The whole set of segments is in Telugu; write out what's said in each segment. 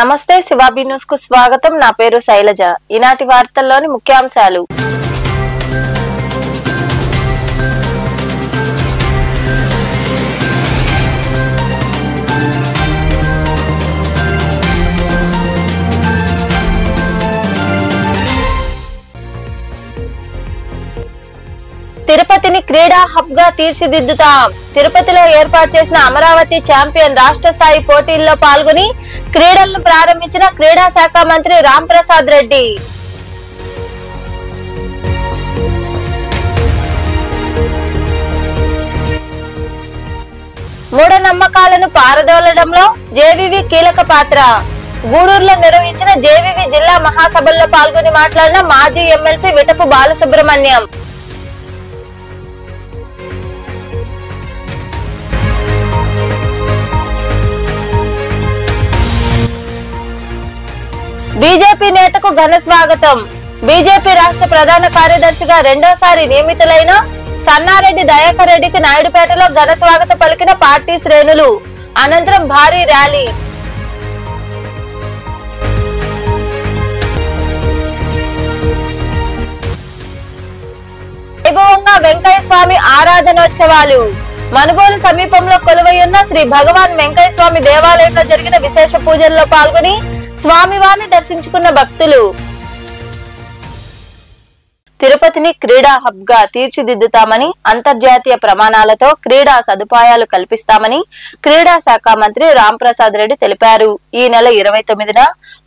నమస్తే శివాబీ న్యూస్ కు స్వాగతం. నా పేరు శైలజ. ఈనాటి వార్తల్లోని ముఖ్యాంశాలు. తిరుపతిని క్రీడా హబ్ గా తీర్చిదిద్దుతాం. తిరుపతిలో ఏర్పాటు చేసిన అమరావతి ఛాంపియన్ రాష్ట్ర స్థాయి పోటీల్లో పాల్గొని క్రీడలను ప్రారంభించిన క్రీడా శాఖ మంత్రి రాంప్రసాద్ రెడ్డి. మూఢనమ్మకాలను పారదోలడంలో జేవీవీ కీలక పాత్ర. గూడూరులో నిర్వహించిన జేవీవీ జిల్లా మహాసభల్లో పాల్గొని మాట్లాడిన మాజీ ఎమ్మెల్సీ విటపు బాలసుబ్రహ్మణ్యం. బీజేపీ నేతకు ఘన స్వాగతం. బీజేపీ రాష్ట్ర ప్రధాన కార్యదర్శిగా రెండోసారి నియమితులైన సన్నారెడ్డి దయాకర్ రెడ్డికి నాయుడుపేటలో ఘన స్వాగతం పలికిన పార్టీ శ్రేణులు. అనంతరం భారీ ర్యాలీ. వైభవంగా వెంకయ్య స్వామి ఆరాధనోత్సవాలు. మనుబోలు సమీపంలో కొలువైయున్న శ్రీ భగవాన్ వెంకయ్య స్వామి దేవాలయంలో జరిగిన విశేష పూజల్లో పాల్గొని స్వామివారిని దర్శించుకున్న భక్తులు. తిరుపతిని క్రీడా హబ్ గా తీర్చిదిద్దుతామని, అంతర్జాతీయ ప్రమాణాలతో క్రీడా సదుపాయాలు కల్పిస్తామని క్రీడా శాఖ మంత్రి రాంప్రసాద్ రెడ్డి తెలిపారు. ఈ నెల 29న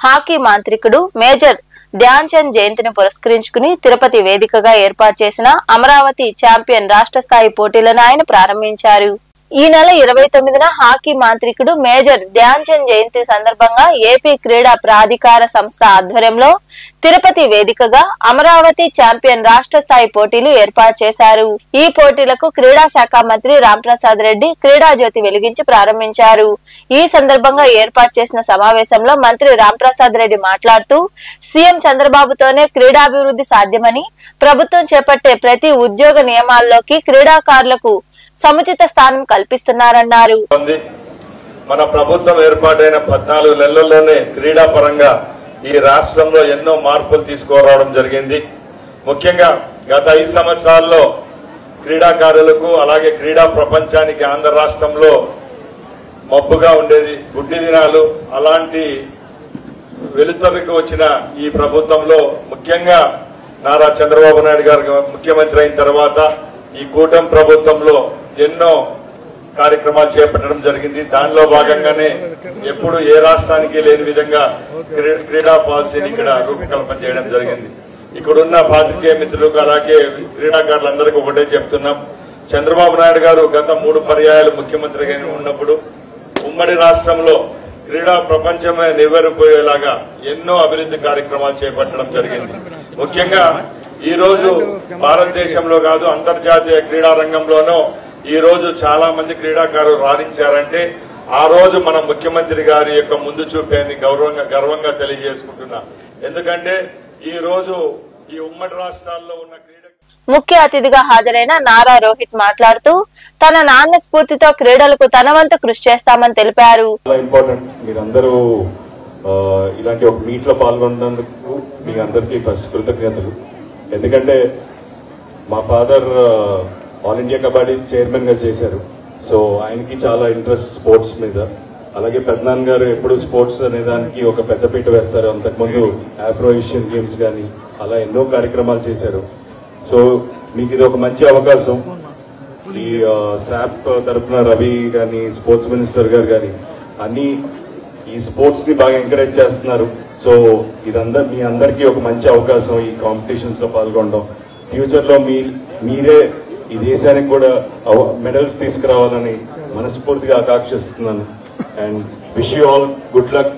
హాకీ మాంత్రికుడు మేజర్ ధ్యాన్ చంద్ జయంతిని పురస్కరించుకుని తిరుపతి వేదికగా ఏర్పాటు చేసిన అమరావతి ఛాంపియన్ రాష్ట్ర స్థాయి పోటీలను ఆయన ప్రారంభించారు. ఈ నెల 29న హాకీ మాంత్రికుడు మేజర్ ధ్యాన్ చంద్ జయంతి సందర్భంగా ఏపీ క్రీడా ప్రాధికార సంస్థ ఆధ్వర్యంలో తిరుపతి వేదికగా అమరావతి ఛాంపియన్ రాష్ట్ర స్థాయి పోటీలు ఏర్పాటు చేశారు. ఈ పోటీలకు క్రీడా శాఖ మంత్రి రాంప్రసాద్ రెడ్డి క్రీడా జ్యోతి వెలిగించి ప్రారంభించారు. ఈ సందర్భంగా ఏర్పాటు చేసిన సమావేశంలో మంత్రి రాంప్రసాద్ రెడ్డి మాట్లాడుతూ సీఎం చంద్రబాబుతోనే క్రీడాభివృద్ధి సాధ్యమని, ప్రభుత్వం చేపట్టే ప్రతి ఉద్యోగ నియమాల్లోకి క్రీడాకారులకు సముచిత స్థానం కల్పిస్తున్నారన్నారు. మన ప్రభుత్వం ఏర్పాటైన 14 నెలల్లోనే క్రీడా పరంగా ఈ రాష్ట్రంలో ఎన్నో మార్పులు తీసుకురావడం జరిగింది. ముఖ్యంగా గత 5 సంవత్సరాల్లో క్రీడాకారులకు అలాగే క్రీడా ప్రపంచానికి ఆంధ్ర రాష్ట్రంలో మబ్బుగా ఉండేది, గుడ్డి దినాలు. అలాంటి వెలుతురికి వచ్చిన ఈ ప్రభుత్వంలో ముఖ్యంగా నారా చంద్రబాబు నాయుడు గారు ముఖ్యమంత్రి అయిన తర్వాత ఈ కూటమి ప్రభుత్వంలో ఎన్నో కార్యక్రమాలు చేపట్టడం జరిగింది. దానిలో భాగంగానే ఎప్పుడు ఏ రాష్ట్రానికి లేని విధంగా క్రీడా పాలసీని ఇక్కడ రూపకల్పన చేయడం జరిగింది. ఇక్కడున్న పాత్రికేయ మిత్రులకు అలాగే క్రీడాకారులందరికీ ఒకటే చెప్తున్నాం, చంద్రబాబు నాయుడు గారు గత 3 పర్యాయాలు ముఖ్యమంత్రిగా ఉన్నప్పుడు ఉమ్మడి రాష్ట్రంలో క్రీడా ప్రపంచమే నివ్వెరపోయేలాగా ఎన్నో అభివృద్ధి కార్యక్రమాలు చేపట్టడం జరిగింది. ముఖ్యంగా ఈ రోజు భారతదేశంలో కాదు అంతర్జాతీయ క్రీడా రంగంలోనూ ఈ రోజు చాలా మంది క్రీడాకారులు రాణించారంటే ఆ రోజు మన ముఖ్యమంత్రి గారి యొక్క ముందు చూపేది గర్వంగా తెలియజేసుకుంటున్నా. ఎందుకంటే ఈ రోజు ఈ ఉమ్మడి రాష్ట్రాల్లో ఉన్న ముఖ్య అతిథిగా హాజరైన నారా రోహిత్ మాట్లాడుతూ తన నాన్న స్ఫూర్తితో క్రీడలకు తన వంతు కృషి చేస్తామని తెలిపారు. మీరందరూ ఇలాంటి ఒక మీట్ లో పాల్గొన్నందుకు మీ అందరికీ ఫస్ట్ కృతజ్ఞతలు. ఎందుకంటే మా father all India kabaddi chairman గా చేశారు. సో ఆయనకి చాలా ఇంట్రెస్ట్ స్పోర్ట్స్ మీద. అలాగే పెద్దనాన్న గారు ఎప్పుడు స్పోర్ట్స్ అనే దానికి ఒక పెద్దపీట వేస్తారు. అంతకుముందు ఆఫ్రో ఏషియన్ గేమ్స్ కానీ అలా ఎన్నో కార్యక్రమాలు చేశారు. సో మీకు ఇది ఒక మంచి అవకాశం. ఈ శాప్ తరఫున రవి కానీ స్పోర్ట్స్ మినిస్టర్ గారు కానీ అన్ని ఈ స్పోర్ట్స్ ని బాగా ఎంకరేజ్ చేస్తున్నారు. సో ఇదంతా మీ అందరికీ ఒక మంచి అవకాశం ఈ కాంపిటీషన్స్ లో పాల్గొనడం. ఫ్యూచర్ లో మీరే ఈ దేశానికి కూడా మెడల్స్ తీసుకురావాలని మనస్ఫూర్తిగా ఆకాంక్షిస్తున్నాను. And wish you all good luck.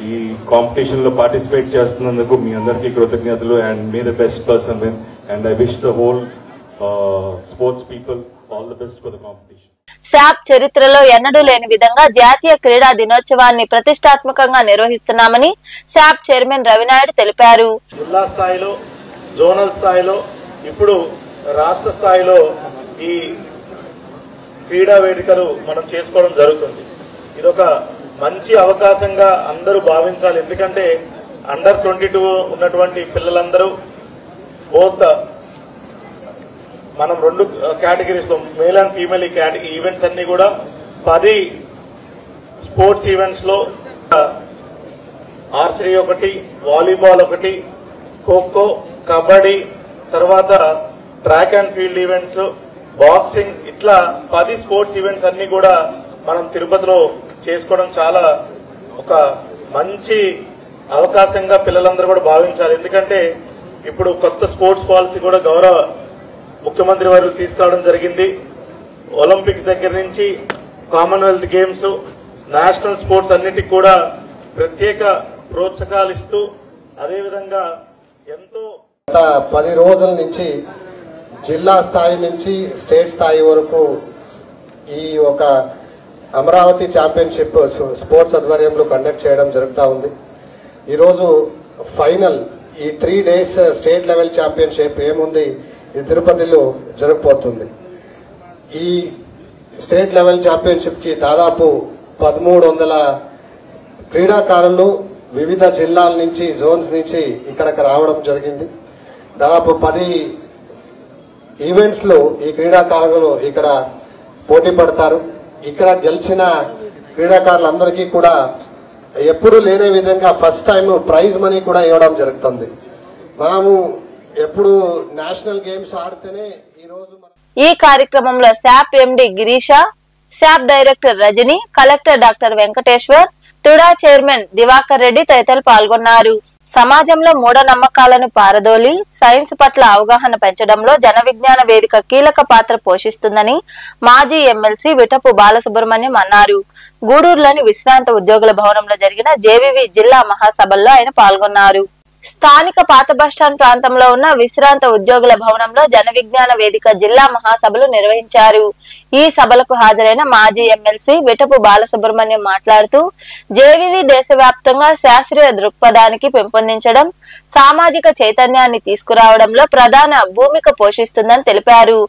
ఈ కాంపిటీషన్ లో పార్టిసిపేట్ చేస్తున్నందుకు మీ అందరికీ కృతజ్ఞతలు. And may the best person win. And I wish the whole sports people all the best for the competition. SAAP చరిత్రలో ఎన్నడూ లేని విధంగా జాతీయ క్రీడా దినోత్సవాన్ని ప్రతిష్టాత్మకంగా నిర్వహిస్తున్నామని శాప్ చైర్మన్ రవినాయుడు తెలిపారు. జిల్లా స్థాయిలో, జోనల్ స్థాయిలో, ఇప్పుడు రాష్ట్ర స్థాయిలో ఈ క్రీడా వేదికలు మనం చేసుకోవడం జరుగుతుంది. ఇదొక మంచి అవకాశంగా అందరూ భావించాలి. ఎందుకంటే అండర్ 22 ఉన్నటువంటి పిల్లలందరూ బోత్ మనం 2 కేటగిరీస్లో మేల్ అండ్ ఫీమేల్ ఈవెంట్స్ అన్ని కూడా 10 స్పోర్ట్స్ ఈవెంట్స్లో ఆర్చరీ 1, వాలీబాల్ 1, ఖోఖో, కబడ్డీ, తర్వాత track and field events, boxing, ఇట్లా 10 స్పోర్ట్స్ ఈవెంట్స్ అన్ని కూడా మనం తిరుపతిలో చేసుకోవడం చాలా ఒక మంచి అవకాశంగా పిల్లలందరూ కూడా భావించాలి. ఎందుకంటే ఇప్పుడు కొత్త స్పోర్ట్స్ పాలసీ కూడా గౌరవ ముఖ్యమంత్రి వారు తీసుకురావడం జరిగింది. ఒలింపిక్స్ దగ్గర నుంచి కామన్వెల్త్ గేమ్స్, నేషనల్ స్పోర్ట్స్ అన్నిటికీ కూడా ప్రత్యేక ప్రోత్సాహాలు ఇస్తూ అదేవిధంగా ఎంతో 10 రోజుల నుంచి జిల్లా స్థాయి నుంచి స్టేట్ స్థాయి వరకు ఈ ఒక అమరావతి ఛాంపియన్షిప్ స్పోర్ట్స్ ఆధ్వర్యంలో కండక్ట్ చేయడం జరుగుతూ ఉంది. ఈరోజు ఫైనల్ ఈ 3 days స్టేట్ లెవెల్ ఛాంపియన్షిప్ ఏముంది ఈ తిరుపతిలో జరగబోతుంది. ఈ స్టేట్ లెవెల్ ఛాంపియన్షిప్కి దాదాపు 1300 క్రీడాకారులు వివిధ జిల్లాల నుంచి జోన్స్ నుంచి ఇక్కడికి రావడం జరిగింది. దాదాపు 10 ఈవెంట్స్లో ఈ క్రీడాకారులు ఇక్కడ పోటీ పడతారు. ఇక్కడ గెలిచిన క్రీడాకారులందరికీ కూడా ఎప్పుడు లేని విధంగా ఫస్ట్ టైం ప్రైజ్ మనీ కూడా ఇవ్వడం జరుగుతుంది. మనము ఎప్పుడు నేషనల్ గేమ్స్ ఆడితేనే ఈరోజు ఈ కార్యక్రమంలో SAAP MD Girisha, SAAP director Rajani, collector doctor Venkateshwar, TUDA chairman Divakar Reddy తదితరులు పాల్గొన్నారు. సమాజంలో మూఢనమ్మకాలను పారదోలి సైన్స్ పట్ల అవగాహన పెంచడంలో జన విజ్ఞాన వేదిక కీలక పాత్ర పోషిస్తుందని మాజీ ఎమ్మెల్సీ విటపు బాలసుబ్రహ్మణ్యం అన్నారు. గూడూరులోని విశ్రాంత ఉద్యోగుల భవనంలో జరిగిన జేవీవి జిల్లా మహాసభల్లో ఆయన పాల్గొన్నారు. స్థానిక పాత బస్టాండ్ ప్రాంతంలో ఉన్న విశ్రాంత ఉద్యోగుల భవనంలో జన విజ్ఞాన వేదిక జిల్లా మహాసభలు నిర్వహించారు. ఈ సభలకు హాజరైన మాజీ ఎమ్మెల్సీ విటపు బాలసుబ్రహ్మణ్యం మాట్లాడుతూ జేవీవి దేశవ్యాప్తంగా శాస్త్రీయ దృక్పథానికి పెంపొందించడం, సామాజిక చైతన్యాన్ని తీసుకురావడంలో ప్రధాన భూమిక పోషిస్తుందని తెలిపారు.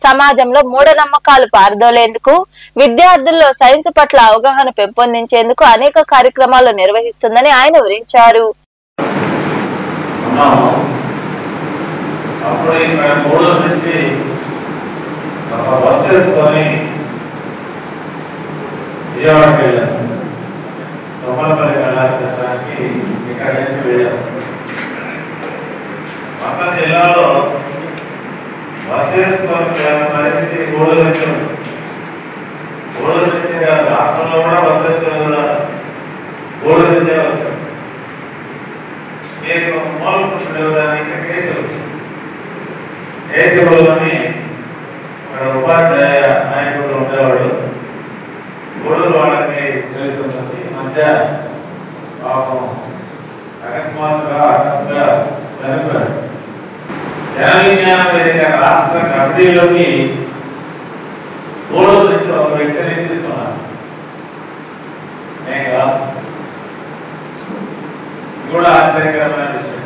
సమాజంలో మూఢనమ్మకాలు పారదోలేందుకు, విద్యార్థుల్లో సైన్స్ పట్ల అవగాహన పెంపొందించేందుకు అనేక కార్యక్రమాలు నిర్వహిస్తుందని ఆయన వివరించారు. అప్పుడు ఇక్కడ 3 నుంచి ఒక బస్సు వేసుకొని విజయవాడకి వెళ్ళాను. తొమ్మలపల్లి కళాశాలకి ఇక్కడ నుంచి వెళ్ళాము. మొత్తం జిల్లాలో బస్సు వేసుకొని పరిస్థితి 3 నుంచి రాష్ట్రంలో కూడా బస్సు వేసుకొని కూడా 3 నుంచే వచ్చాం. నేను మూలదానికి కేశవులోని అక్కడ ఉపాధ్యాయ నాయకుడు ఉండేవాడు. గూడూరు వాళ్ళకి తెలుసుకుంటుంది. మధ్య పాపం అకస్మాత్తుగా హఠాత్తుగా చనిపోయాడు. జన విజ్ఞాన వేదిక రాష్ట్ర కమిటీలోకి గూడూరు నుంచి ఒక వ్యక్తిని తీసుకున్నాను. నేను కూడా ఆశ్చర్యకరమైన విషయం.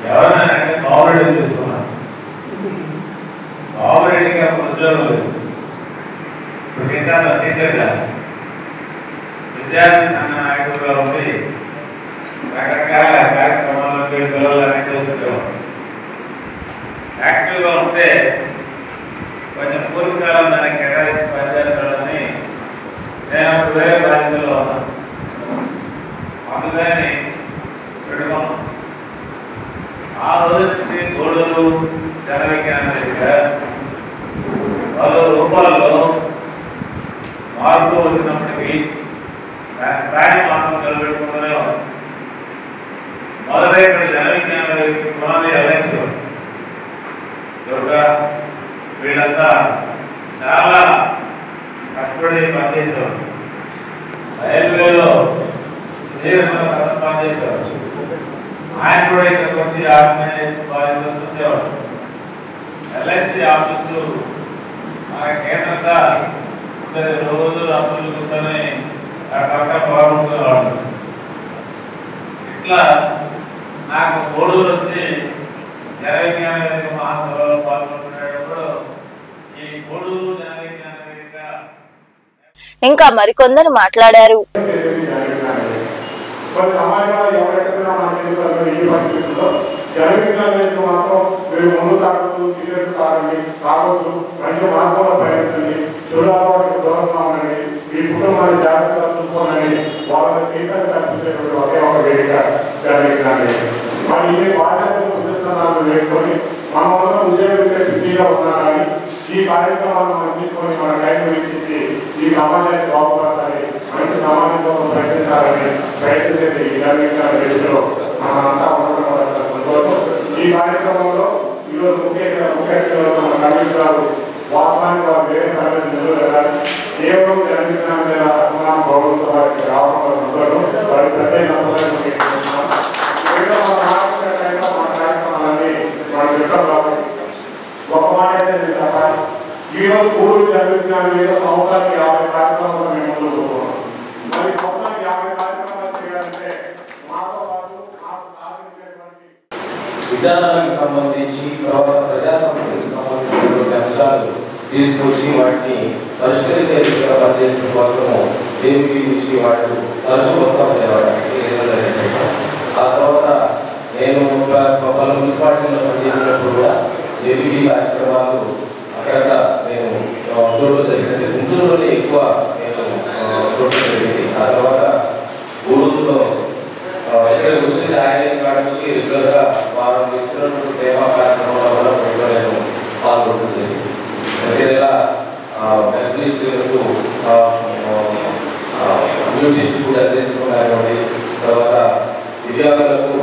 ఎవరైనా కావరెడ్డి తీసుకున్నాను. కావరెడ్డికి అప్పుడు ఉద్యోగం లేదు. ఇప్పుడు టీచర్గా విద్యార్థి సంఘ నాయకులుగా ఉండి రకరకాల కార్యక్రమాల్లో పిల్లలని చేస్తుంటాం. యాక్టివ్గా ఉంటే కొంచెం పూర్వకాలం దానికి కేటాయించి పనిచేస్తాడని నేను అప్పుడు వేరే బాధ్యతలో ఉన్నాను. అందుకని పెట్టుకున్నాం. ఆ రోజు నుంచి గూడూరు జన విజ్ఞాన వేదిక వాళ్ళ రూపాల్లో మార్పు వచ్చినప్పటికీ దాని స్థాయి మార్పు నిలబెట్టుకుంటూనే ఉంది. మొదట ఇక్కడ జన విజ్ఞాన వేదిక పునాది ఎల్ఐసి దుర్గా వీళ్ళంతా చాలా కష్టపడి పనిచేసేవారు. రైల్వేలో పనిచేసేవారు. ఆయన కూడా ఇక్కడికి వచ్చి ఆర్గనైజేషన్ బాధ్యతలు చూసేవాడు. ఎల్ఐసి ఆఫీసు మన కేంద్రంగా రోజు అప్పులు కూర్చొని రకరకాల బాగుంటునేవాడు. ఇట్లా నాకు గూడూరు వచ్చి జన విజ్ఞాన వేదిక మహాసభలో పాల్గొంటున్నప్పుడు ఈ గూడూరు జన విజ్ఞాన వేదిక ఇంకా మరికొందరు మాట్లాడారు. ఈ కుటుంబాన్ని జాగ్రత్తగా చూసుకోవాలని వాళ్ళ చైతన్యం కల్పించేటువంటి ఒకే ఒక వేదిక జరిగిందండి. మరి ఈ బాధ్యతలు ప్రతిష్టనాలు వేసుకొని మన వల్ల ఉద్యోగులు బిజీగా ఉన్నా కానీ ఈ కార్యక్రమాలను మనం తీసుకొని మన టైం వెచ్చించి ఈ సమాజాన్ని బాగుపరచాలి, మంచి సమాజం కోసం ప్రయత్నించాలని ప్రయత్నం చేసే ఈ జరిగిన వేదికలో మనమంతా ఉండడం వల్ల సంతోషం. ఈ కార్యక్రమంలో ఈరోజు ముఖ్య అతిథులు మన కమిషనర్ వాస్తవానికి వారు వేరే పనులు నిలబడాలి. కేవలం జనవిజ్ఞానం మీద అభిమానం గౌరవంతో వారికి రావడం వల్ల సంతోషం. వారి ప్రత్యేక మన కార్యక్రమాలన్నీ మన చెప్పడం కాబట్టి గొప్ప మాట అయితే నేను చెప్పాలి. ఈరోజు పూర్వ జనవిజ్ఞానం మీద సంవత్సరానికి 50 కార్యక్రమాలు మేము ముందుకు పోతున్నాం. మరి సంవత్సరానికి 50 కార్యక్రమాలు చేయాలంటే మాతో పాటు మాకు సాధించేటువంటి విధానానికి సంబంధించి ప్రజా సమస్యలకు సంబంధించినటువంటి అంశాలు తీసుకొచ్చి వాటిని పరిష్కరించే దిశగా పనిచేసిన కోసము ఏపీ నుంచి వాళ్ళు తరచూ వస్తామనేవాడు. ఆ తర్వాత నేను పలు మున్సిపాలిటీలో పనిచేసినప్పుడు కూడా ఏపీ కార్యక్రమాలు అక్కడక్కడ నేను చూడడం జరిగింది. గుంటూరులోనే ఎక్కువ నేను చూడడం జరిగింది. ఆ తర్వాత గూడూరులో ఇక్కడ వచ్చి ఆయన కాడ నుంచి రెగ్యులర్గా వారు ఇస్తున్నటువంటి సేవా కార్యక్రమాల వల్ల కూడా నేను పాల్గొనడం జరిగింది. ప్రతి నెల మెట్రిస్టులకు న్యూట్రిషన్ కూడా అందించడం కానివ్వండి, తర్వాత దివ్యాంగులకు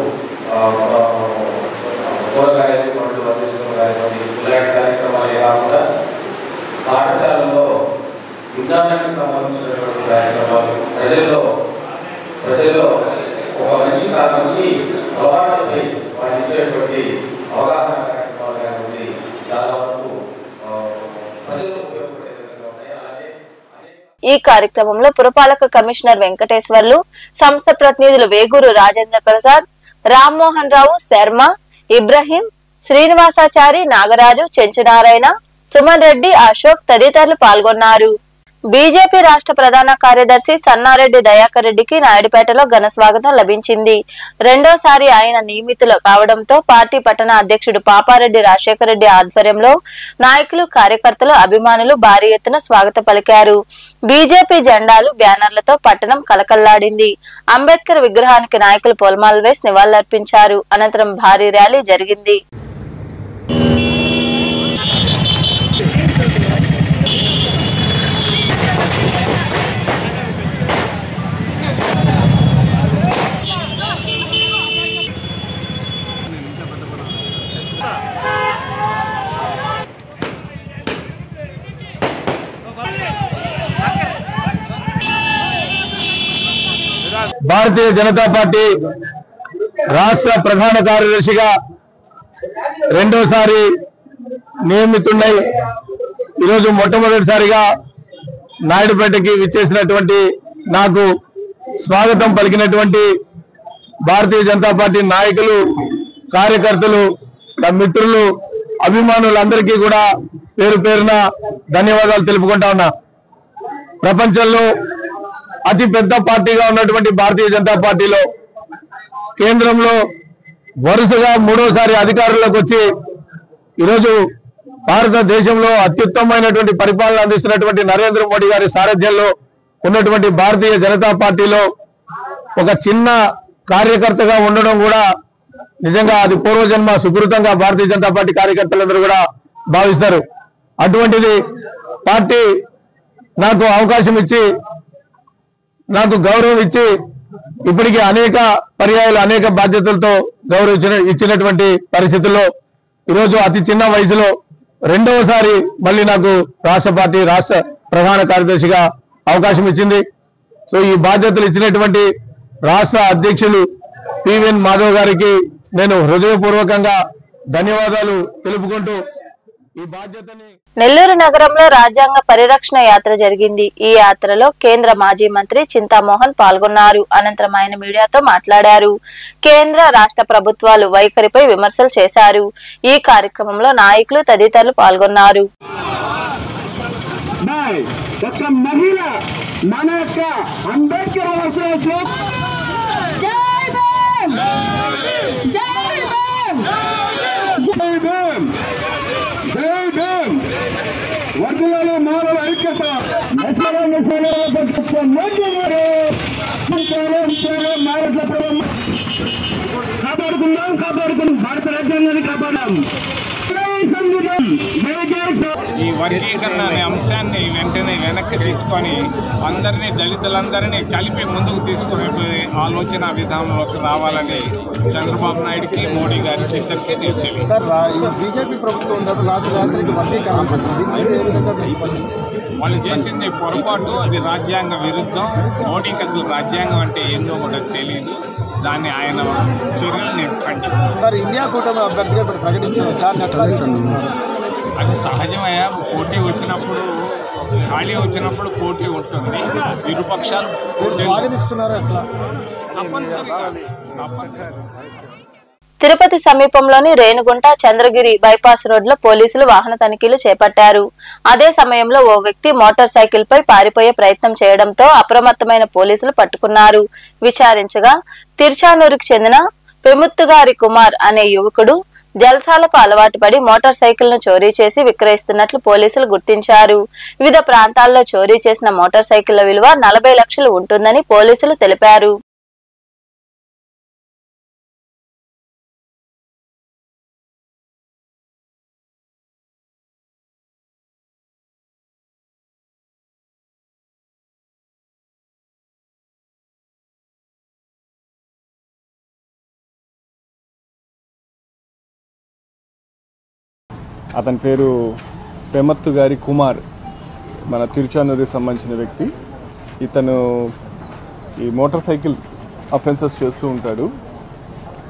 కూరగాయలు పండ్లు అందించడం కానివ్వండి, ఇలాంటి కార్యక్రమాలే కాకుండా పాఠశాలలో విజ్ఞానానికి సంబంధించినటువంటి కార్యక్రమాలు ప్రజల్లో ఒక మంచి అలవాటుపై వాళ్ళు ఇచ్చేటువంటి అవగాహన కార్యక్రమాలు కానివ్వండి చాలా వరకు ప్రజలకు ఉపయోగపడే విధంగా ఉన్నాయి. అలాగే ఈ కార్యక్రమంలో పురపాలక కమిషనర్ వెంకటేశ్వర్లు, సంస్థ ప్రతినిధులు వేగూరు రాజేంద్ర ప్రసాద్, రామ్మోహన్ రావు, శర్మ, ఇబ్రహీం, శ్రీనివాసాచారి, నాగరాజు, చెంచునారాయణ, సుమన్ రెడ్డి, అశోక్ తదితరులు పాల్గొన్నారు. బీజేపీ రాష్ట్ర ప్రధాన కార్యదర్శి సన్నారెడ్డి దయాకర్ రెడ్డికి నాయుడుపేటలో ఘన స్వాగతం లభించింది. రెండోసారి ఆయన నియమితులు కావడంతో పార్టీ పట్టణ అధ్యక్షుడు పాపారెడ్డి రాజశేఖర రెడ్డి ఆధ్వర్యంలో నాయకులు, కార్యకర్తలు, అభిమానులు భారీ ఎత్తున స్వాగతం పలికారు. బీజేపీ జెండాలు, బ్యానర్లతో పట్టణం కలకల్లాడింది. అంబేద్కర్ విగ్రహానికి నాయకులు పూలమాలలు వేసి నివాళులర్పించారు. అనంతరం భారీ ర్యాలీ జరిగింది. భారతీయ జనతా పార్టీ రాష్ట్ర ప్రధాన కార్యదర్శిగా రెండోసారి నియమితున్నై ఈరోజు మొట్టమొదటిసారిగా నాయుడుపేటకి విచ్చేసినటువంటి నాకు స్వాగతం పలికినటువంటి భారతీయ జనతా పార్టీ నాయకులు, కార్యకర్తలు, మిత్రులు, అభిమానులందరికీ కూడా పేరు పేరున ధన్యవాదాలు తెలుపుకుంటా ఉన్నా. ప్రపంచంలో అతి పెద్ద పార్టీగా ఉన్నటువంటి భారతీయ జనతా పార్టీలో కేంద్రంలో వరుసగా మూడోసారి అధికారంలోకి వచ్చి ఈరోజు భారతదేశంలో అత్యుత్తమైనటువంటి పరిపాలన అందిస్తున్నటువంటి నరేంద్ర మోడీ గారి సారథ్యంలో ఉన్నటువంటి భారతీయ జనతా పార్టీలో ఒక చిన్న కార్యకర్తగా ఉండడం కూడా నిజంగా అది పూర్వజన్మ సుకృతంగా భారతీయ జనతా పార్టీ కార్యకర్తలందరూ కూడా భావిస్తారు. అటువంటిది పార్టీ నాకు అవకాశం ఇచ్చి, నాకు గౌరవం ఇచ్చి, ఇప్పటికీ అనేక పర్యాయాలు అనేక బాధ్యతలతో ఇచ్చినటువంటి పరిస్థితుల్లో ఈరోజు అతి చిన్న వయసులో రెండవసారి మళ్ళీ నాకు రాష్ట్ర ప్రధాన కార్యదర్శిగా అవకాశం ఇచ్చింది. సో ఈ బాధ్యతలు ఇచ్చినటువంటి రాష్ట్ర అధ్యక్షులు పివిఎన్ మాధవ్ గారికి నేను హృదయపూర్వకంగా ధన్యవాదాలు తెలుపుకుంటూ ఈ బాధ్యతని. నెల్లూరు నగరంలో రాజ్యాంగ పరిరక్షణ యాత్ర జరిగింది. ఈ యాత్రలో కేంద్ర మాజీ మంత్రి చింతామోహన్ పాల్గొన్నారు. అనంతరం ఆయన మీడియాతో మాట్లాడారు. కేంద్ర రాష్ట్ర ప్రభుత్వాలు వైఖరిపై విమర్శలు చేశారు. ఈ కార్యక్రమంలో నాయకులు తదితరులు పాల్గొన్నారు. ఉన్నాయి. ఒక మహిళ మన యొక్క అంబేద్కర్ అవసరం వర్గంలో మానవ ఐక్యత కాపాడుకుందాం భారత రాజ్యాంగాన్ని కాపాడాం. ఈ వర్గీకరణ అనే అంశాన్ని వెంటనే వెనక్కి తీసుకొని అందరినీ దళితులందరినీ కలిపి ముందుకు తీసుకునే ఆలోచన విధానంలోకి రావాలని చంద్రబాబు నాయుడుకి మోడీ గారికి ఇద్దరికి నేను తెలియదు. సార్ బీజేపీ ప్రభుత్వం ఉన్నప్పుడు రాత్రికి వర్గీకరణ వాళ్ళు చేసింది పొరపాటు, అది రాజ్యాంగ విరుద్ధం. మోడీకి అసలు రాజ్యాంగం అంటే ఏందో కూడా తెలియదు. దాన్ని ఆయన చర్యలు నేను ఖండిస్తాను. సార్ ఇండియా కూటమి అభ్యర్థిగా ఇప్పుడు ప్రకటించారు. అది సహజమయ్యా. పోటీ వచ్చినప్పుడు, ఖాళీ వచ్చినప్పుడు పోటీ ఉంటుంది. ఇరుపక్షాలు స్వాగతిస్తున్నారు. అట్లా తప్పనిసరిగా. తిరుపతి సమీపంలోని రేణుగుంట చంద్రగిరి బైపాస్ రోడ్లో పోలీసులు వాహన తనిఖీలు చేపట్టారు. అదే సమయంలో ఓ వ్యక్తి మోటార్ సైకిల్ పై పారిపోయే ప్రయత్నం చేయడంతో అప్రమత్తమైన పోలీసులు పట్టుకున్నారు. విచారించగా తిరుచానూరుకు చెందిన పెముత్తుగారి కుమార్ అనే యువకుడు జల్సాలకు అలవాటు పడి మోటార్ సైకిల్ ను చోరీ చేసి విక్రయిస్తున్నట్లు పోలీసులు గుర్తించారు. వివిధ ప్రాంతాల్లో చోరీ చేసిన మోటార్ సైకిళ్ల విలువ 40 లక్షలు ఉంటుందని పోలీసులు తెలిపారు. అతని పేరు పెమత్తుగారి కుమార్, మన తిరుచానూరుకి సంబంధించిన వ్యక్తి. ఇతను ఈ మోటార్ సైకిల్ అఫెన్సెస్ చేస్తూ ఉంటాడు,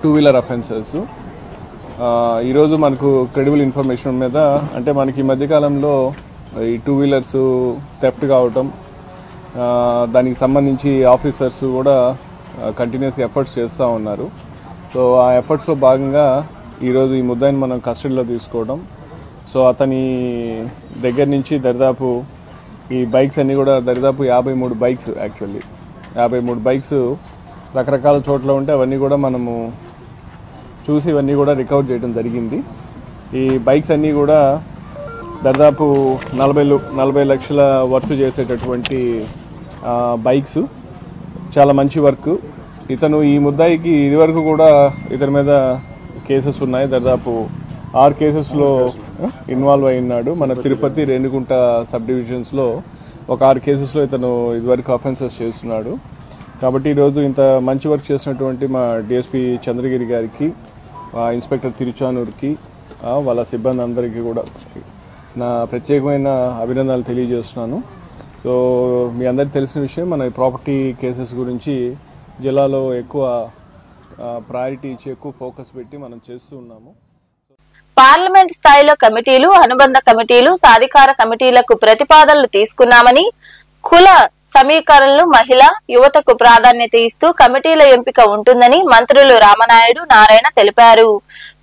2 వీలర్ అఫెన్సెస్. ఈరోజు మనకు క్రెడిబుల్ ఇన్ఫర్మేషన్ మీద, అంటే మనకి ఈ మధ్యకాలంలో ఈ 2 వీలర్స్ థెఫ్ట్ కావటం, దానికి సంబంధించి ఆఫీసర్స్ కూడా కంటిన్యూస్గా ఎఫర్ట్స్ చేస్తూ ఉన్నారు. సో ఆ ఎఫర్ట్స్లో భాగంగా ఈరోజు ఈ ముద్దాయిని మనం కస్టడీలో తీసుకోవడం. సో అతని దగ్గర నుంచి దరిదాపు ఈ బైక్స్ అన్నీ కూడా దరిదాపు 53 బైక్స్, యాక్చువల్లీ 53 బైక్స్ రకరకాల చోట్ల ఉంటే అవన్నీ కూడా మనము చూసి ఇవన్నీ కూడా రికవర్ చేయడం జరిగింది. ఈ బైక్స్ అన్నీ కూడా దాదాపు 40 లక్షల వర్త్ చేసేటటువంటి బైక్స్. చాలా మంచి వర్క్. ఇతను ఈ ముద్దాయికి ఇదివరకు కూడా ఇతని మీద కేసెస్ ఉన్నాయి. దాదాపు 6 కేసెస్లో ఇన్వాల్వ్ అయి ఉన్నాడు. మన తిరుపతి, రేణిగుంట సబ్ డివిజన్స్లో ఒక 6 కేసెస్లో ఇతను ఇదివరకు అఫెన్సెస్ చేస్తున్నాడు. కాబట్టి ఈరోజు ఇంత మంచి వర్క్ చేసినటువంటి మా డిఎస్పీ చంద్రగిరి గారికి, ఇన్స్పెక్టర్ తిరుచానూరుకి, వాళ్ళ సిబ్బంది అందరికీ కూడా నా ప్రత్యేకమైన అభినందనలు తెలియజేస్తున్నాను. సో మీ అందరికీ తెలిసిన విషయం, మన ప్రాపర్టీ కేసెస్ గురించి జిల్లాలో ఎక్కువ ప్రయారిటీ ఇచ్చి ఎక్కువ ఫోకస్ పెట్టి మనం చేస్తూ ఉన్నాము. పార్లమెంట్ స్థాయిలో కమిటీలు, అనుబంధ కమిటీలు, సాధికార కమిటీలకు ప్రతిపాదనలు తీసుకున్నామని, కుల సమీకరణలు, మహిళ, యువతకు ప్రాధాన్యత ఇస్తూ కమిటీల ఎంపిక ఉంటుందని మంత్రులు రామనాయుడు, నారాయణ తెలిపారు.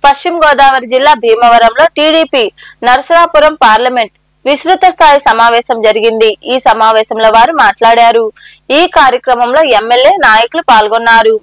పశ్చిమ గోదావరి జిల్లా భీమవరంలో టీడీపీ నరసరాపురం పార్లమెంట్ విస్తృత స్థాయి సమావేశం జరిగింది. ఈ సమావేశంలో వారు మాట్లాడారు. ఈ కార్యక్రమంలో ఎమ్మెల్యే, నాయకులు పాల్గొన్నారు.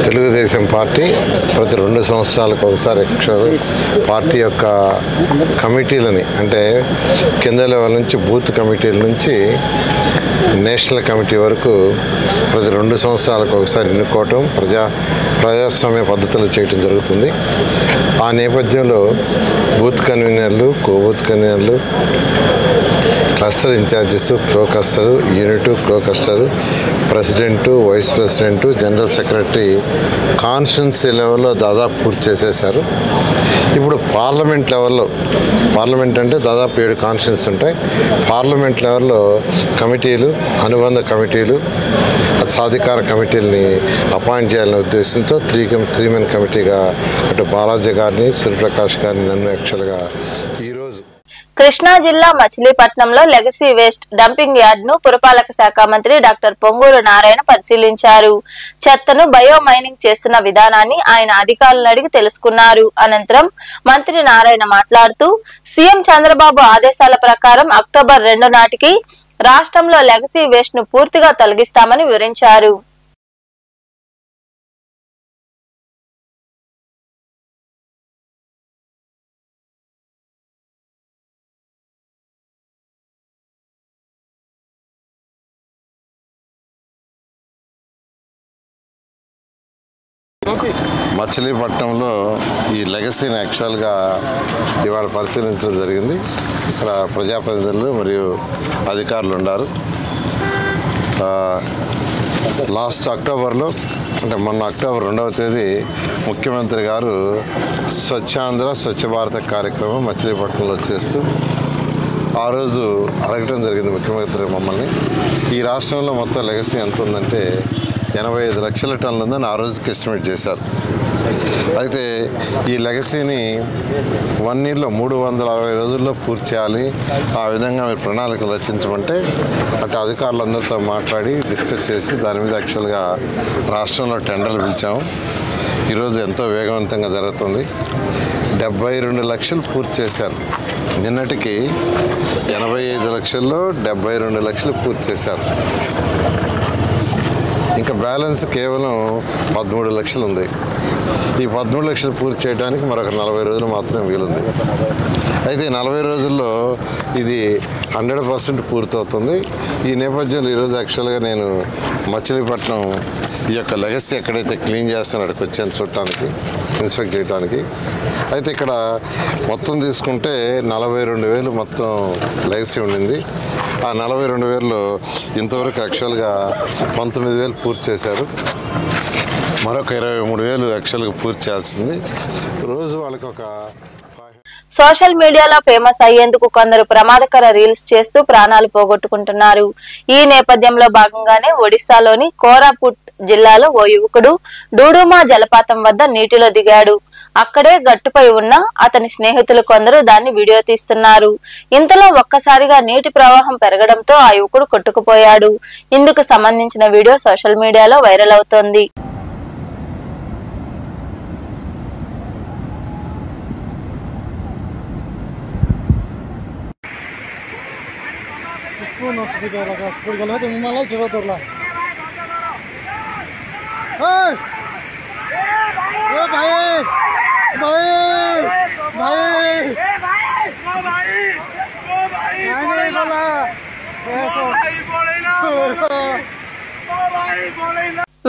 తెలుగుదేశం పార్టీ ప్రతి 2 సంవత్సరాలకు ఒకసారి పార్టీ యొక్క కమిటీలని, అంటే కింద లెవెల్ నుంచి బూత్ కమిటీల నుంచి నేషనల్ కమిటీ వరకు ప్రతి 2 సంవత్సరాలకు ఒకసారి ఎన్నుకోవటం, ప్రజాస్వామ్య పద్ధతులు చేయటం జరుగుతుంది. ఆ నేపథ్యంలో బూత్ కన్వీనర్లు, కో బూత్ కన్వీనర్లు, cluster incharges, pro cluster, unit, pro cluster, president, vice president, general secretary constituency లెవెల్లో దాదాపు పూర్తి చేసేశారు. ఇప్పుడు పార్లమెంట్ లెవెల్లో, పార్లమెంట్ అంటే దాదాపు 7 కాన్స్టిట్యున్సీ ఉంటాయి. పార్లమెంట్ లెవెల్లో కమిటీలు, అనుబంధ కమిటీలు, సాధికార కమిటీలని అపాయింట్ చేయాలనే ఉద్దేశంతో 3 మెన్ కమిటీగా అటు బాలాజీ గారిని, సూర్యప్రకాష్ గారిని నన్ను యాక్చువల్గా ఈరోజు కృష్ణా జిల్లా మచిలీపట్నంలో లెగసీ వేస్ట్ డంపింగ్ యార్డ్ ను పురపాలక శాఖ మంత్రి డాక్టర్ పొంగూరు నారాయణ పరిశీలించారు. చెత్తను బయో మైనింగ్ చేస్తున్న విధానాన్ని ఆయన అధికారులను అడిగి తెలుసుకున్నారు. అనంతరం మంత్రి నారాయణ మాట్లాడుతూ సీఎం చంద్రబాబు ఆదేశాల ప్రకారం అక్టోబర్ 2 నాటికి రాష్ట్రంలో లెగసీ వేస్ట్ ను పూర్తిగా తొలగిస్తామని వివరించారు. మచిలీపట్నంలో ఈ లెగసీని యాక్చువల్గా ఇవాళ పరిశీలించడం జరిగింది. ఇక్కడ ప్రజాప్రతినిధులు మరియు అధికారులు ఉన్నారు. లాస్ట్ అక్టోబర్లో, అంటే మొన్న అక్టోబర్ 2వ తేదీ ముఖ్యమంత్రి గారు స్వచ్ఛాంధ్ర స్వచ్ఛ భారత కార్యక్రమం మచిలీపట్నంలో చేస్తూ ఆ రోజు అడగటం జరిగింది ముఖ్యమంత్రి మమ్మల్ని. ఈ రాష్ట్రంలో మొత్తం లెగసీ ఎంత ఉందంటే 85 లక్షల టన్నులు ఉందని ఆ రోజుకి ఎస్టిమేట్ చేశారు. అయితే ఈ లెగసీని 1 ఇయర్లో 360 రోజుల్లో పూర్తి చేయాలి, ఆ విధంగా మీరు ప్రణాళికలు రచించమంటే అటు అధికారులందరితో మాట్లాడి డిస్కస్ చేసి దాని మీద యాక్చువల్గా రాష్ట్రంలో టెండర్లు పిలిచాము. ఈరోజు ఎంతో వేగవంతంగా జరుగుతుంది. 72 లక్షలు పూర్తి చేశారు. నిన్నటికి 85 లక్షల్లో 72 లక్షలు పూర్తి చేశారు. ఇంకా బ్యాలెన్స్ కేవలం 13 లక్షలు ఉంది. ఈ 13 లక్షలు పూర్తి చేయడానికి మరొక 40 రోజులు మాత్రమే వీలుంది. అయితే 40 రోజుల్లో ఇది 100% పూర్తవుతుంది. ఈ నేపథ్యంలో ఈరోజు యాక్చువల్గా నేను మచిలీపట్నం ఈ యొక్క లెగసీ ఎక్కడైతే క్లీన్ చేస్తానో అక్కడికి వచ్చాను చూడటానికి, ఇన్స్పెక్ట్ చేయడానికి. అయితే ఇక్కడ మొత్తం తీసుకుంటే 42,000 మొత్తం లెగసీ ఉండింది. ఆ 42,000లో ఇంతవరకు యాక్చువల్గా 19,000 పూర్తి చేశారు. మరొక 23,000 యాక్చువల్గా పూర్తి చేయాల్సింది. రోజు వాళ్ళకి ఒక సోషల్ మీడియాలో ఫేమస్ అయ్యేందుకు కొందరు ప్రమాదకర రీల్స్ చేస్తూ ప్రాణాలు పోగొట్టుకుంటున్నారు. ఈ నేపథ్యంలో భాగంగానే ఒడిశాలోని కోరాపుట్ జిల్లాలో ఓ యువకుడు డూడుమా జలపాతం వద్ద నీటిలో దిగాడు. అక్కడే గట్టుపై ఉన్న అతని స్నేహితులు కొందరు దాన్ని వీడియో తీస్తున్నారు. ఇంతలో ఒక్కసారిగా నీటి ప్రవాహం పెరగడంతో ఆ యువకుడు కొట్టుకుపోయాడు. ఇందుకు సంబంధించిన వీడియో సోషల్ మీడియాలో వైరల్ అవుతోంది.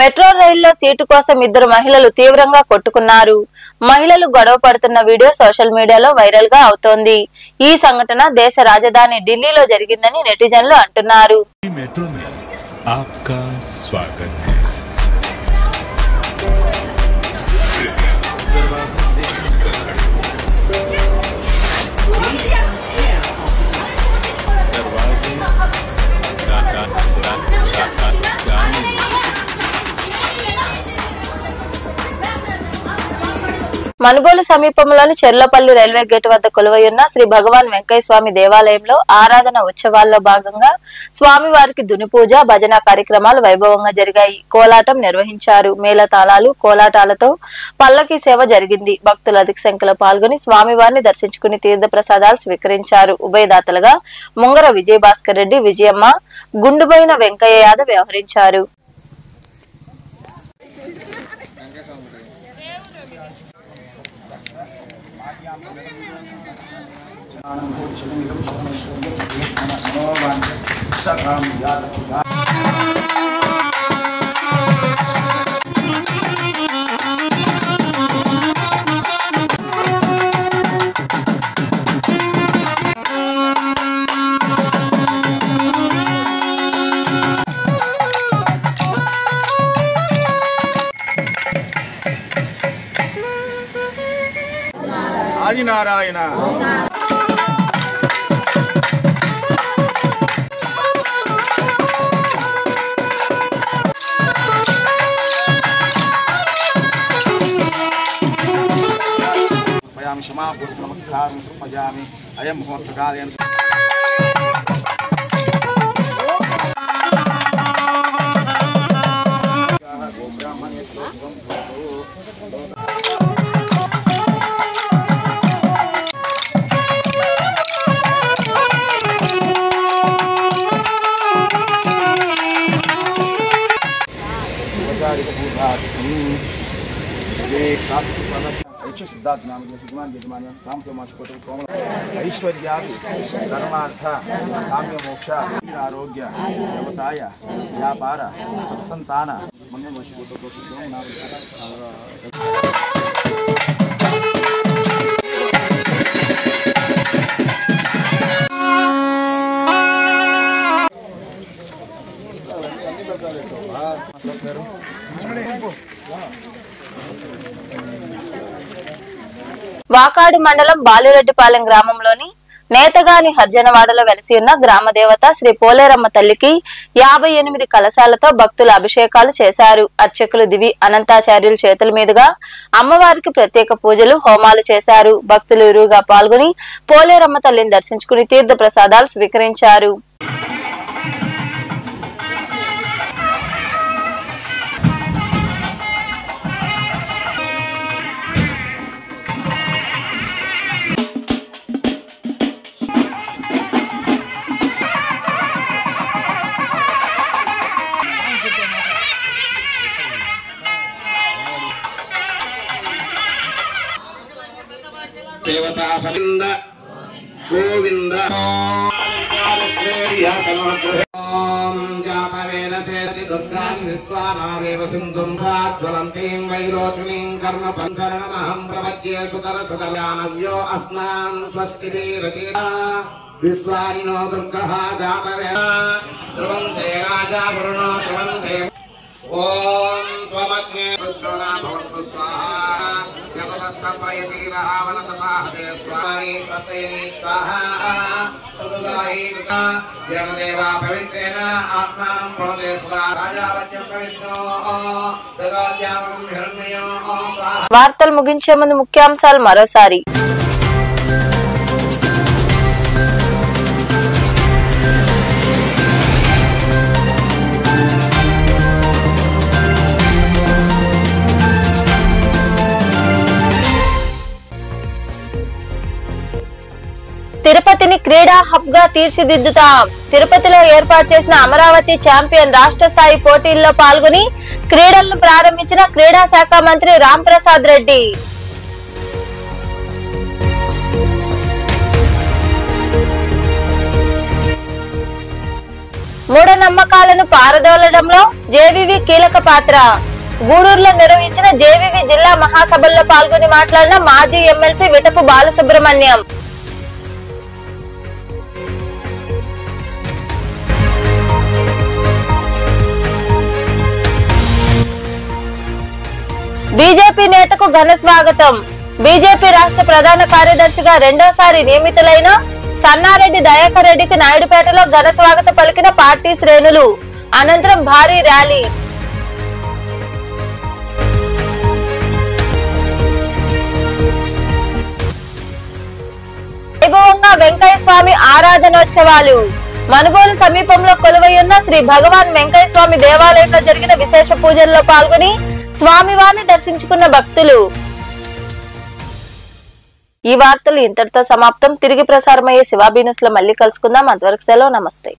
మెట్రో రైల్లో సీటు కోసం 2 మహిళలు తీవ్రంగా కొట్టుకున్నారు. మహిళలు గొడవ పడుతున్న వీడియో సోషల్ మీడియాలో వైరల్ గా అవుతోంది. ఈ సంఘటన దేశ రాజధాని ఢిల్లీలో జరిగిందని నెటిజన్లు అంటున్నారు. మనుబోలు సమీపంలోని చెర్లపల్లి రైల్వే గేట్ వద్ద కొలువైయున్న శ్రీ భగవాన్ వెంకయ్య స్వామి దేవాలయంలో ఆరాధన ఉత్సవాల్లో భాగంగా స్వామివారికి దుని పూజ, భజన కార్యక్రమాలు వైభవంగా జరిగాయి. కోలాటం నిర్వహించారు. మేళతాళాలు, కోలాటాలతో పల్లకీ సేవ జరిగింది. భక్తులు అధిక సంఖ్యలో పాల్గొని స్వామివారిని దర్శించుకుని తీర్థ ప్రసాదాలు స్వీకరించారు. ఉభయదాతలుగా ముంగర విజయభాస్కర్ రెడ్డి, విజయమ్మ, గుండుబోయిన వెంకయ్య యాదవ్ వ్యవహరించారు. ఆదినారాయణ क्षमापूर्वक नमस्कार समर्पयामि अयं मुहूर्तकालेन सिद्धार्थ नाम यजमान ऐश्वर्या धर्मार्थ काम्य मोक्ष आरोग्य व्यवसाय व्यापार सत्संतान వాకాడు మండలం బాలిరెడ్డిపాలెం గ్రామంలోని నేతగాని హర్జనవాడలో వెలసి ఉన్న గ్రామ దేవత శ్రీ పోలేరమ్మ తల్లికి 58 కలశాలతో భక్తులు అభిషేకాలు చేశారు. అర్చకులు దివి అనంతాచార్యుల చేతుల మీదుగా అమ్మవారికి ప్రత్యేక పూజలు హోమాలు చేశారు. భక్తులు ఇరువుగా పాల్గొని పోలేరమ్మ తల్లిని దర్శించుకుని తీర్థ ప్రసాదాలు స్వీకరించారు. देवता सलिंद गोविंद ओम जापवेन सेति दुर्गां विश्वानामेव सिंधुं ज्वलन्तीं वैरोचनीं कर्म पंसरणमहं प्रपद्ये सुतर सुतर्यानव्यो अस्मान् स्वस्तिभिरति विश्वानिनो दुर्गः जापवेन ध्रुवन्ते राजा वरुणो ध्रुवन्ते ओम त्वमग्ने पुष्पना भवन्तु स्वाहा यतलस्सप्रयति रावणतताहते स्वामी स्वस्तेनि स्वाहा सुदुगाहिता देवदेवा पवित्रेण आत्मानं प्रणते सदा राजावच्यं पवित्रो ददात्यामं हिरण्मयो स्वाहा. వార్తలు ముగించే ముందు ముఖ్యాంశాలు మరోసారి. తిరుపతిని క్రీడా హబ్ గా తీర్చిదిద్దుతాం. తిరుపతిలో ఏర్పాటు చేసిన అమరావతి ఛాంపియన్ రాష్ట్ర స్థాయి పోటీల్లో పాల్గొని క్రీడలను ప్రారంభించిన క్రీడా శాఖ మంత్రి రాంప్రసాద్ రెడ్డి. మూఢనమ్మకాలను పారదోలడంలో జేవీవి కీలక పాత్ర. గూడూరులో నిర్వహించిన జేవీవి జిల్లా మహాసభల్లో పాల్గొని మాట్లాడిన మాజీ ఎమ్మెల్సీ విటపు బాలసుబ్రహ్మణ్యం. బీజేపీ నేతకు ఘన స్వాగతం. బీజేపీ రాష్ట్ర ప్రధాన కార్యదర్శిగా రెండోసారి నియమితులైన సన్నారెడ్డి దయాకర్ రెడ్డికి నాయుడుపేటలో ఘన స్వాగతం పలికిన పార్టీ శ్రేణులు. అనంతరం భారీ ర్యాలీ. వైభవంగా వెంకయ్య స్వామి ఆరాధనోత్సవాలు. మనుబోలు సమీపంలో కొలువైయున్న శ్రీ భగవాన్ వెంకయ్య స్వామి దేవాలయంలో జరిగిన విశేష పూజల్లో పాల్గొని స్వామివారిని దర్శించుకున్న భక్తులు. ఈ వార్తలు ఇంతటితో సమాప్తం. తిరిగి ప్రసారమయ్యే శివాబీ న్యూస్ లో మళ్ళీ కలుసుకుందాం. అంతవరకు సెలవు. నమస్తే.